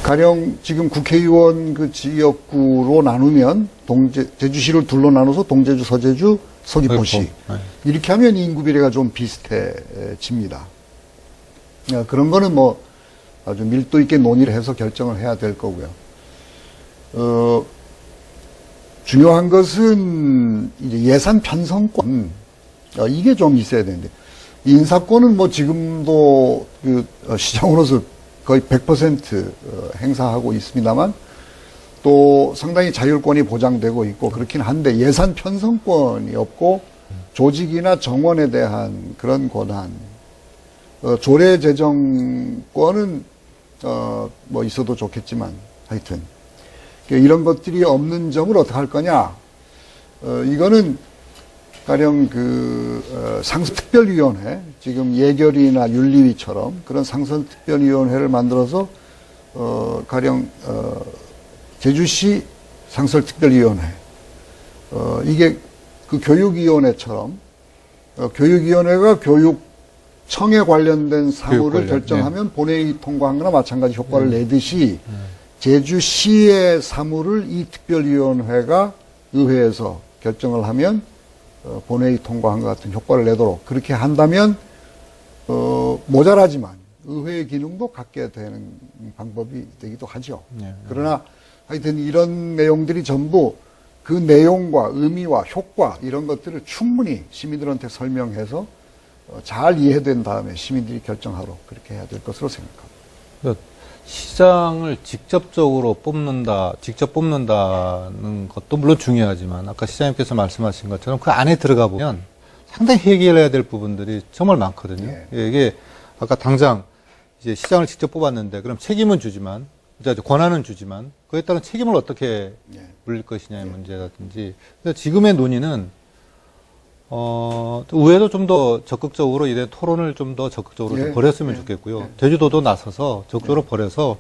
가령 지금 국회의원 그 지역구로 나누면 제주시를 둘로 나눠서 동제주, 서제주, 서귀포시 네. 이렇게 하면 인구 비례가 좀 비슷해집니다. 그런 거는 뭐 아주 밀도 있게 논의를 해서 결정을 해야 될 거고요. 중요한 것은 이제 예산 편성권 이게 좀 있어야 되는데 인사권은 뭐 지금도 그 시장으로서 거의 100% 행사하고 있습니다만 또 상당히 자율권이 보장되고 있고 그렇긴 한데 예산 편성권이 없고 조직이나 정원에 대한 그런 권한, 조례 제정권은 뭐 있어도 좋겠지만 하여튼 이런 것들이 없는 점을 어떻게 할 거냐? 이거는 가령 상설특별위원회, 지금 예결위나 윤리위처럼 그런 상설특별위원회를 만들어서 가령 제주시 상설특별위원회, 이게 그 교육위원회처럼 교육위원회가 교육청에 관련된 사무를 결정하면 본회의 통과한 거나 마찬가지 효과를 내듯이 제주시의 사무를 이 특별위원회가 의회에서 결정을 하면 본회의 통과한 것 같은 효과를 내도록 그렇게 한다면 모자라지만 의회의 기능도 갖게 되는 방법이 되기도 하죠. 그러나 하여튼 이런 내용들이 전부 그 내용과 의미와 효과 이런 것들을 충분히 시민들한테 설명해서 잘 이해된 다음에 시민들이 결정하도록 그렇게 해야 될 것으로 생각합니다. 그러니까 시장을 직접 뽑는다는 것도 물론 중요하지만 아까 시장님께서 말씀하신 것처럼 그 안에 들어가 보면 상당히 해결해야 될 부분들이 정말 많거든요. 이게 아까 당장 이제 시장을 직접 뽑았는데 그럼 책임은 주지만 권한은 주지만 그에 따른 책임을 어떻게 물릴 것이냐의 문제라든지 그래서 지금의 논의는 의회도 좀 더 적극적으로 이래 토론을 좀 더 적극적으로 좀 벌였으면 좋겠고요. 제주도도 나서서 적극적으로 벌여서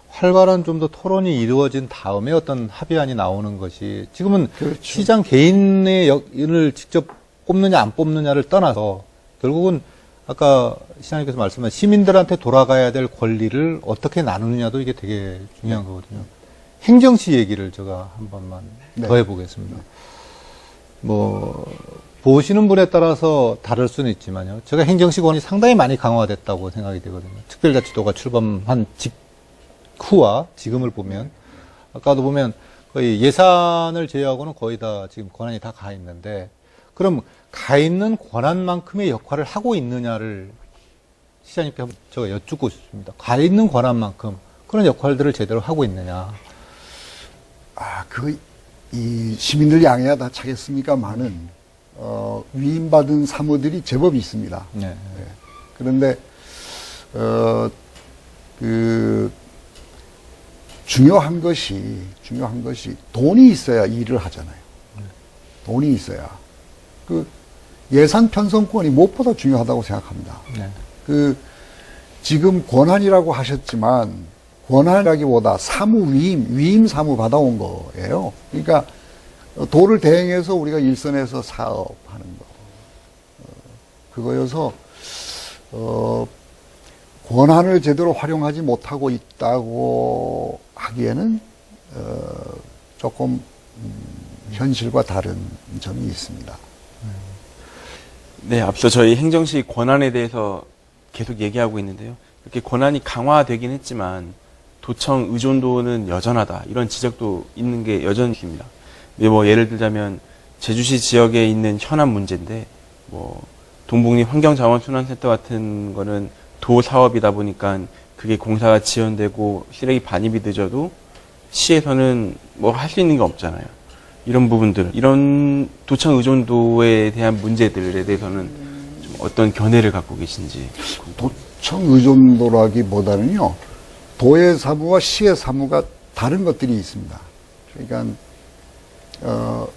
활발한 좀 더 토론이 이루어진 다음에 어떤 합의안이 나오는 것이 지금은 시장 개인의 역을 직접 뽑느냐 안 뽑느냐를 떠나서 결국은 아까 시장님께서 말씀하신 시민들한테 돌아가야 될 권리를 어떻게 나누느냐도 이게 되게 중요한 거거든요. 행정시 얘기를 제가 한 번만 더 해보겠습니다. 보시는 분에 따라서 다를 수는 있지만요. 제가 행정시권이 상당히 많이 강화됐다고 생각이 되거든요. 특별자치도가 출범한 직후와 지금을 보면, 아까도 보면 거의 예산을 제외하고는 거의 다 지금 권한이 다 가 있는데, 그럼 가 있는 권한만큼의 역할을 하고 있느냐를 시장님께 한번 제가 여쭙고 싶습니다. 가 있는 권한만큼 그런 역할들을 제대로 하고 있느냐. 이 시민들 양해야 다 차겠습니까만은, 위임받은 사무들이 제법 있습니다. 그런데, 중요한 것이 돈이 있어야 일을 하잖아요. 돈이 있어야. 예산 편성권이 무엇보다 중요하다고 생각합니다. 지금 권한이라고 하셨지만, 권한이라기보다 위임 사무 받아온 거예요. 그러니까, 도를 대행해서 우리가 일선에서 사업하는 거. 그거여서, 권한을 제대로 활용하지 못하고 있다고 하기에는, 조금, 현실과 다른 점이 있습니다. 네, 앞서 저희 행정시 권한에 대해서 계속 얘기하고 있는데요. 이렇게 권한이 강화되긴 했지만, 도청 의존도는 여전하다. 이런 지적도 있는 게 여전히 있습니다. 예를 들자면 제주시 지역에 있는 현안 문제인데 동북리 환경자원순환센터 같은 거는 도 사업이다 보니까 그게 공사가 지연되고 쓰레기 반입이 늦어도 시에서는 할 수 있는 게 없잖아요. 이런 부분들, 이런 도청 의존도에 대한 문제들에 대해서는 좀 어떤 견해를 갖고 계신지. 도청 의존도라기보다는요, 도의 사무와 시의 사무가 다른 것들이 있습니다. 그러니까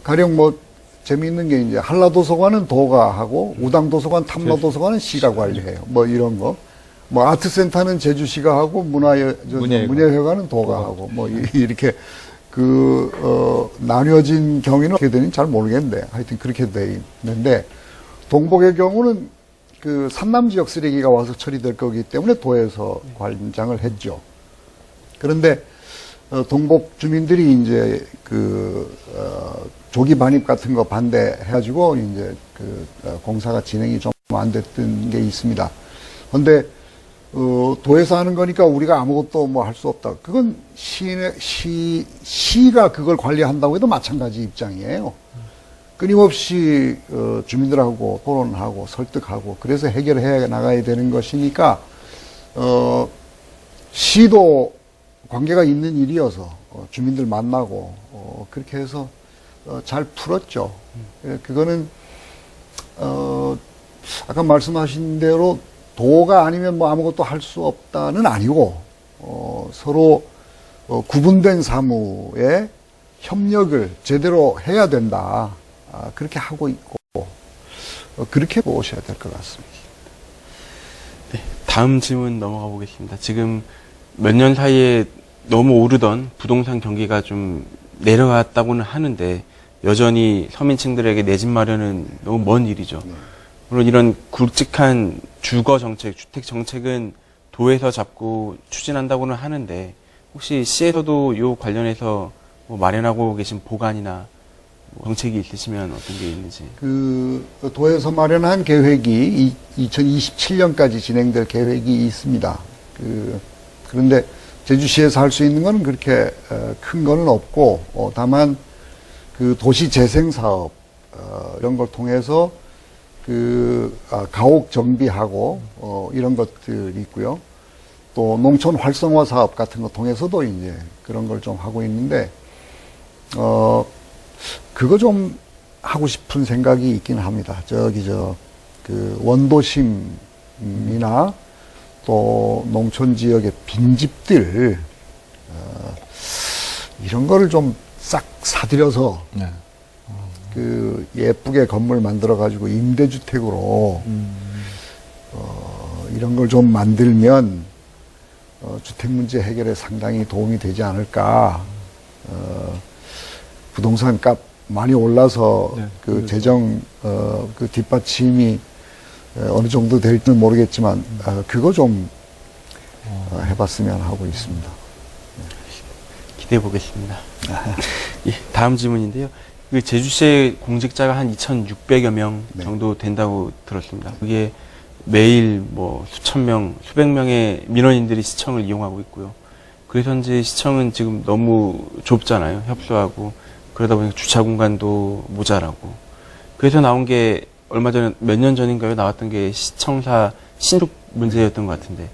가령 재미있는 게 이제 한라도서관은 도가 하고 우당도서관, 탐라도서관은 시가 관리해요. 이런 거. 아트센터는 제주시가 하고 문예회관은 도가 하고 이렇게 나뉘어진 경위는 어떻게 되는지 잘 모르겠는데 하여튼 그렇게 돼 있는데 동복의 경우는 산남 지역 쓰레기가 와서 처리될 거기 때문에 도에서 관장을 했죠. 그런데 동북 주민들이 이제 조기 반입 같은 거 반대해가지고 이제 공사가 진행이 좀 안 됐던 게 있습니다. 그런데 도에서 하는 거니까 우리가 아무것도 뭐 할 수 없다. 그건 시가 그걸 관리한다고 해도 마찬가지 입장이에요. 끊임없이 주민들하고 토론하고 설득하고 그래서 해결해 나가야 되는 것이니까 시도 관계가 있는 일이어서 주민들 만나고 그렇게 해서 잘 풀었죠. 그거는 아까 말씀하신 대로 도가 아니면 뭐 아무것도 할 수 없다는 아니고 서로 구분된 사무에 협력을 제대로 해야 된다. 그렇게 하고 있고 그렇게 보셔야 될 것 같습니다. 네, 다음 질문 넘어가 보겠습니다. 지금 몇 년 사이에 너무 오르던 부동산 경기가 좀 내려갔다고는 하는데 여전히 서민층들에게 내 집 마련은 너무 먼 일이죠. 물론 이런 굵직한 주거 정책, 주택 정책은 도에서 잡고 추진한다고는 하는데 혹시 시에서도 이 관련해서 뭐 마련하고 계신 보관이나 정책이 있으시면 어떤 게 있는지. 도에서 마련한 계획이 2027년까지 진행될 계획이 있습니다. 그런데 제주시에서 할 수 있는 거는 그렇게 큰 거는 없고, 다만 도시 재생 사업 이런 걸 통해서 가옥 정비하고 이런 것들이 있고요. 또 농촌 활성화 사업 같은 거 통해서도 이제 그런 걸 좀 하고 있는데 그거 좀 하고 싶은 생각이 있긴 합니다. 원도심이나 또 농촌 지역의 빈집들 이런 거를 좀 싹 사들여서 네. 예쁘게 건물 만들어 가지고 임대주택으로 이런 걸 좀 만들면 주택 문제 해결에 상당히 도움이 되지 않을까. 부동산 값 많이 올라서 네, 재정 뒷받침이 어느 정도 될지는 모르겠지만 그거 좀 해봤으면 하고 있습니다. 기대해 보겠습니다. 예, 다음 질문인데요. 제주시의 공직자가 한 2,600여 명 정도 된다고 들었습니다. 그게 매일 뭐 수천 명, 수백 명의 민원인들이 시청을 이용하고 있고요. 그래서인지 시청은 지금 너무 좁잖아요. 협소하고. 그러다 보니까 주차 공간도 모자라고. 그래서 나온 게 얼마 전에 몇 년 전인가요? 나왔던 게 시청사 신축 문제였던 것 같은데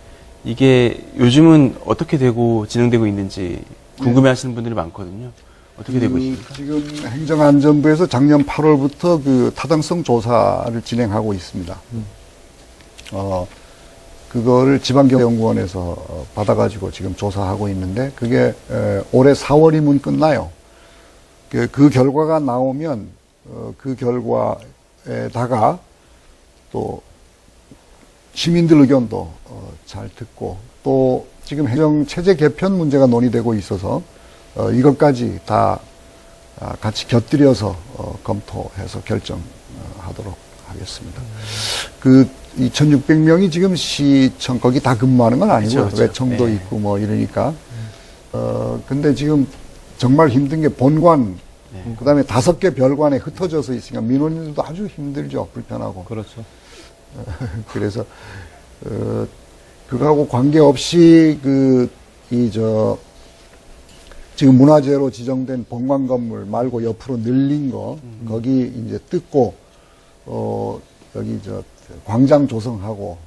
이게 요즘은 어떻게 되고 진행되고 있는지 궁금해하시는 분들이 많거든요. 어떻게 되고 있습니까? 지금 행정안전부에서 작년 8월부터 타당성 조사를 진행하고 있습니다. 그거를 지방경영연구원에서 받아가지고 지금 조사하고 있는데 그게 올해 4월이면 끝나요. 그 결과가 나오면 그 결과에다가 또 시민들 의견도 잘 듣고 또 지금 행정체제 개편 문제가 논의되고 있어서 이것까지 다 같이 곁들여서 검토해서 결정하도록 하겠습니다. 2,600명이 지금 시청 거기 다 근무하는 건 아니고요. 그렇죠. 외청도 네. 있고 뭐 이러니까. 근데 지금 정말 힘든 게 본관, 그다음에 5개 별관에 흩어져서 있으니까 민원인들도 아주 힘들죠. 불편하고. 그렇죠. 그래서 그거하고 관계없이 지금 문화재로 지정된 본관 건물 말고 옆으로 늘린 거 거기 이제 뜯고 여기 광장 조성하고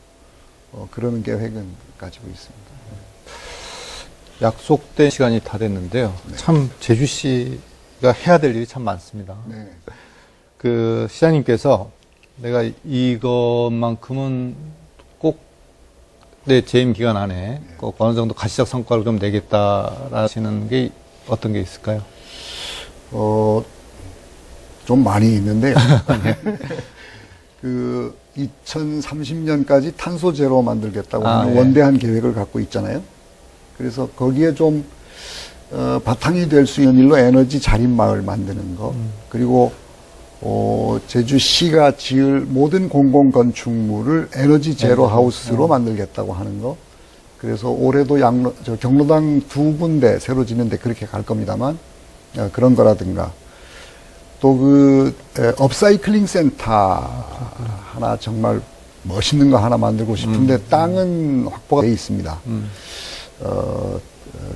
그러는 계획은 가지고 있습니다. 약속된 시간이 다 됐는데요. 참 제주시가 해야 될 일이 참 많습니다. 네. 시장님께서 내가 이것만큼은 꼭 내 재임 기간 안에 꼭 어느 정도 가시적 성과를 좀 내겠다라시는 게 어떤 게 있을까요? 좀 많이 있는데요. 2030년까지 탄소 제로 만들겠다고 하는 원대한 계획을 갖고 있잖아요. 그래서 거기에 좀 바탕이 될 수 있는 일로 에너지 자립마을 만드는 거, 그리고 제주시가 지을 모든 공공건축물을 에너지 제로 하우스로 만들겠다고 하는 거, 그래서 올해도 경로당 2군데 새로 짓는데 그렇게 갈 겁니다만, 그런 거라든가, 또 업사이클링 센터 하나 정말 멋있는 거 하나 만들고 싶은데 땅은 확보가 돼 있습니다.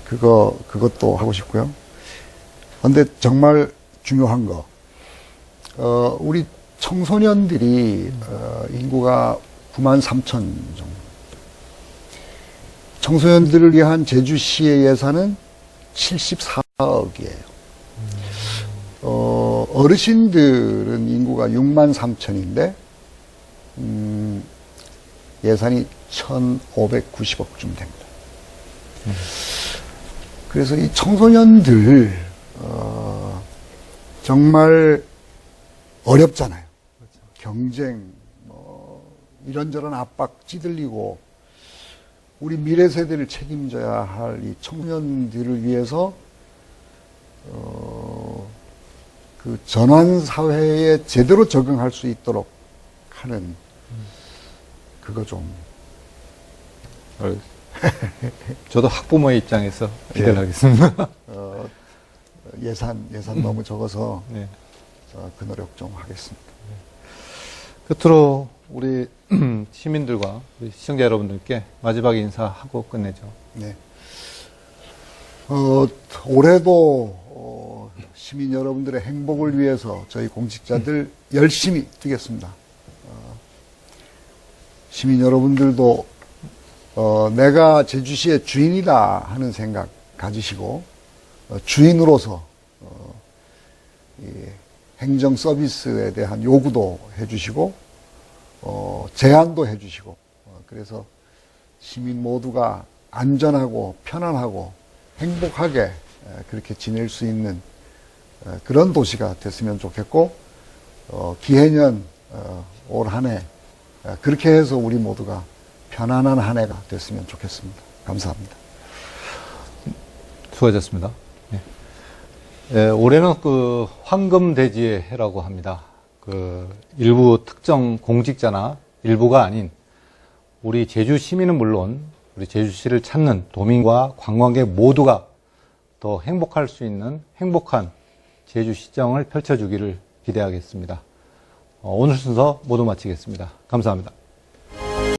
그것도 하고 싶고요. 근데 정말 중요한 거, 우리 청소년들이, 인구가 93,000 정도. 청소년들을 위한 제주시의 예산은 74억이에요. 어르신들은 인구가 63,000인데, 예산이 1,590억쯤 됩니다. 그래서 이 청소년들, 정말 어렵잖아요. 경쟁, 이런저런 압박 찌들리고, 우리 미래 세대를 책임져야 할 이 청소년들을 위해서, 그 전환 사회에 제대로 적응할 수 있도록 하는, 그거 좀. 저도 학부모의 입장에서 기대를 하겠습니다. 예산 너무 적어서, 네. 그 노력 좀 하겠습니다. 끝으로 우리 시민들과 우리 시청자 여러분들께 마지막 인사하고 끝내죠. 네. 올해도 시민 여러분들의 행복을 위해서 저희 공직자들 열심히 뛰겠습니다. 시민 여러분들도 내가 제주시의 주인이다 하는 생각 가지시고, 주인으로서 이 행정 서비스에 대한 요구도 해주시고, 제안도 해주시고, 그래서 시민 모두가 안전하고 편안하고 행복하게 그렇게 지낼 수 있는 그런 도시가 됐으면 좋겠고, 기해년 올 한 해 그렇게 해서 우리 모두가 편안한 한 해가 됐으면 좋겠습니다. 감사합니다. 수고하셨습니다. 네. 올해는 그 황금돼지의 해라고 합니다. 그 일부 특정 공직자나 일부가 아닌 우리 제주 시민은 물론 우리 제주시를 찾는 도민과 관광객 모두가 더 행복할 수 있는 행복한 제주시정을 펼쳐주기를 기대하겠습니다. 오늘 순서 모두 마치겠습니다. 감사합니다.